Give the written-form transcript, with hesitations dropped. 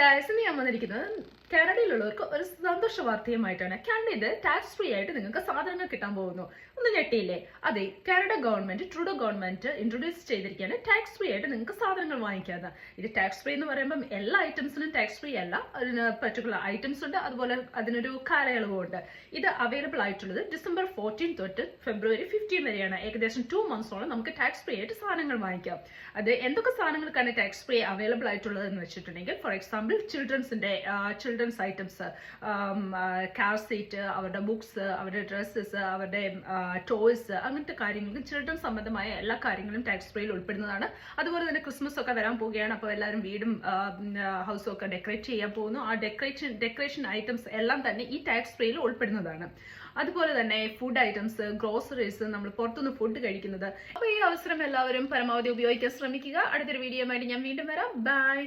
ഇന്ന് ഞാൻ വന്നിരിക്കുന്നത് കാനഡയിലുള്ളവർക്ക് ഒരു സന്തോഷ വാർത്തയുമായിട്ടാണ്. കാനഡയിൽ ടാക്സ് ഫ്രീ ആയിട്ട് നിങ്ങൾക്ക് സാധനങ്ങൾ കിട്ടാൻ പോകുന്നു. ഒന്ന് ഞെട്ടിയില്ലേ? അതെ, Canada government, Trudeau government introduce ചെയ്തിരിക്കുകയാണ് ടാക്സ് ഫ്രീ ആയിട്ട് നിങ്ങൾക്ക് സാധനങ്ങൾ വാങ്ങിക്കാതെ. ഇത് ടാക്സ് ഫ്രീ എന്ന് പറയുമ്പോൾ എല്ലാ ഐറ്റംസിനും ടാക്സ് ഫ്രീ അല്ല, അതിന് പർട്ടിക്കുലർ ഐറ്റംസ് ഉണ്ട്, അതുപോലെ അതിനൊരു കാലയളവുണ്ട്. ഇത് അവൈലബിൾ ആയിട്ടുള്ളത് ഡിസംബർ 14 തൊട്ട് ഫെബ്രുവരി 15 വരെയാണ്. ഏകദേശം 2 മന്ത്സോളം നമുക്ക് ടാക്സ് ഫ്രീ ആയിട്ട് സാധനങ്ങൾ വാങ്ങിക്കാം. അത് എന്തൊക്കെ സാധനങ്ങൾക്കാണ് ടാക്സ് ഫ്രീ അവൈലബിൾ ആയിട്ടുള്ളത് എന്ന് വെച്ചിട്ടുണ്ടെങ്കിൽ, for example children's items, car seat, അവരുടെ ബുക്സ്, അവരുടെ ഡ്രസ്സസ്, അവരുടെ ടോയ്സ്, അങ്ങനത്തെ കാര്യങ്ങൾക്ക് ചിൽഡ്രൻ സംബന്ധമായ എല്ലാ കാര്യങ്ങളും ടാക്സ് ഫ്രീയിൽ ഉൾപ്പെടുന്നതാണ്. അതുപോലെ തന്നെ ക്രിസ്മസ് ഒക്കെ വരാൻ പോവുകയാണ്. അപ്പോൾ എല്ലാവരും വീടും ഹൗസും ഒക്കെ ഡെക്കറേറ്റ് ചെയ്യാൻ പോകുന്നു. ആ ഡെക്കറേഷൻ ഐറ്റംസ് എല്ലാം തന്നെ ഈ ടാക്സ് ഫ്രീയിൽ ഉൾപ്പെടുന്നതാണ്. അതുപോലെ തന്നെ ഫുഡ് ഐറ്റംസ്, ഗ്രോസറീസ്, നമ്മൾ പുറത്തുനിന്ന് ഫുഡ് കഴിക്കുന്നത്. അപ്പോൾ ഈ അവസരം എല്ലാവരും പരമാവധി ഉപയോഗിക്കാൻ ശ്രമിക്കുക. അടുത്തൊരു വീഡിയോ ആയിട്ട് ഞാൻ വീണ്ടും വരാം. ബൈ.